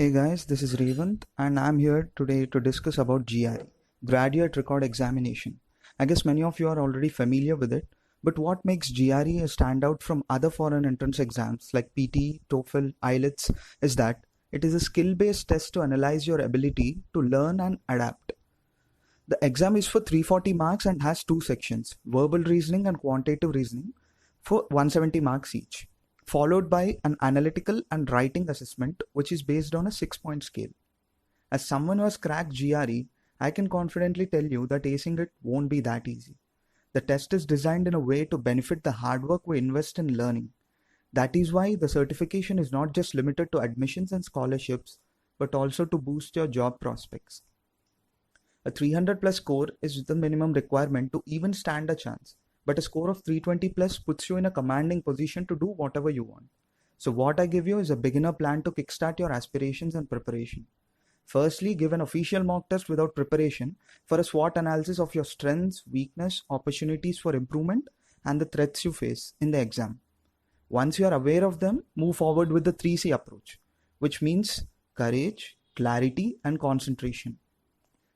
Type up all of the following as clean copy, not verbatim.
Hey guys, this is Revant and I'm here today to discuss about GRE, Graduate Record Examination. I guess many of you are already familiar with it, but what makes GRE stand out from other foreign entrance exams like PT, TOEFL, IELTS is that it is a skill-based test to analyze your ability to learn and adapt. The exam is for 340 marks and has two sections, verbal reasoning and quantitative reasoning for 170 marks each, followed by an analytical and writing assessment which is based on a 6-point scale. As someone who has cracked GRE, I can confidently tell you that acing it won't be that easy. The test is designed in a way to benefit the hard work we invest in learning. That is why the certification is not just limited to admissions and scholarships, but also to boost your job prospects. A 300 plus score is the minimum requirement to even stand a chance, but a score of 320 plus puts you in a commanding position to do whatever you want. So what I give you is a beginner plan to kickstart your aspirations and preparation. Firstly, give an official mock test without preparation for a SWOT analysis of your strengths, weakness, opportunities for improvement, and the threats you face in the exam. Once you are aware of them, move forward with the 3C approach, which means courage, clarity, and concentration.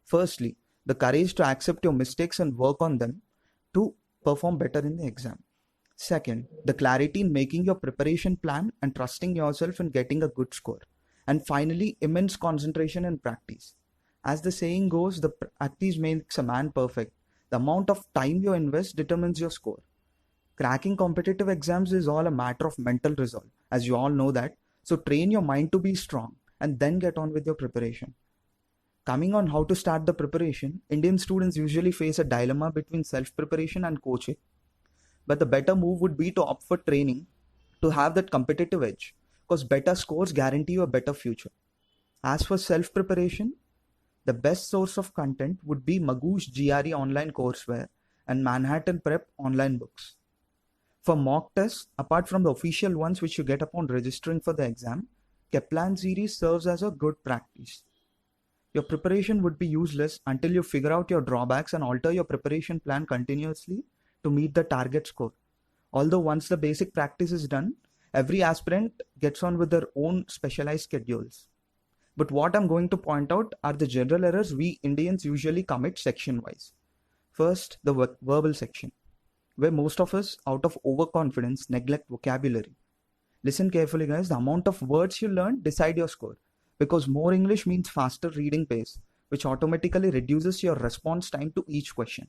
Firstly, the courage to accept your mistakes and work on them to perform better in the exam. Second, the clarity in making your preparation plan and trusting yourself in getting a good score. And finally, immense concentration and practice. As the saying goes, the practice makes a man perfect. The amount of time you invest determines your score. Cracking competitive exams is all a matter of mental resolve, as you all know that. So train your mind to be strong and then get on with your preparation. Coming on how to start the preparation, Indian students usually face a dilemma between self-preparation and coaching. But the better move would be to opt for training to have that competitive edge, because better scores guarantee you a better future. As for self-preparation, the best source of content would be Magoosh GRE online courseware and Manhattan Prep online books. For mock tests, apart from the official ones which you get upon registering for the exam, Kaplan series serves as a good practice. Your preparation would be useless until you figure out your drawbacks and alter your preparation plan continuously to meet the target score. Although once the basic practice is done, every aspirant gets on with their own specialized schedules. But what I'm going to point out are the general errors we Indians usually commit section-wise. First, the verbal section, where most of us, out of overconfidence, neglect vocabulary. Listen carefully, guys. The amount of words you learn decide your score, because more English means faster reading pace, which automatically reduces your response time to each question.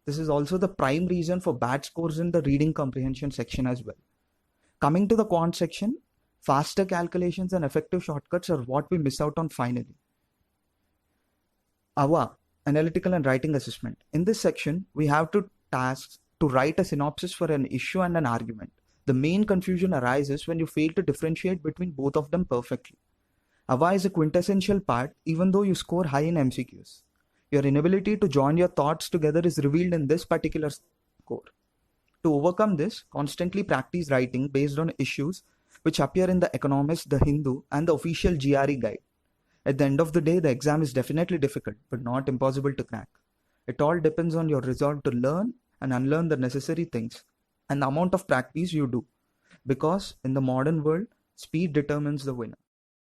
This is also the prime reason for bad scores in the reading comprehension section as well. Coming to the quant section, faster calculations and effective shortcuts are what we miss out on finally. AWA, Analytical and Writing Assessment. In this section, we have two tasks to write a synopsis for an issue and an argument. The main confusion arises when you fail to differentiate between both of them perfectly. AWA is a quintessential part even though you score high in MCQs. Your inability to join your thoughts together is revealed in this particular score. To overcome this, constantly practice writing based on issues which appear in The Economist, The Hindu, and the official GRE guide. At the end of the day, the exam is definitely difficult, but not impossible to crack. It all depends on your resolve to learn and unlearn the necessary things and the amount of practice you do. Because in the modern world, speed determines the winner.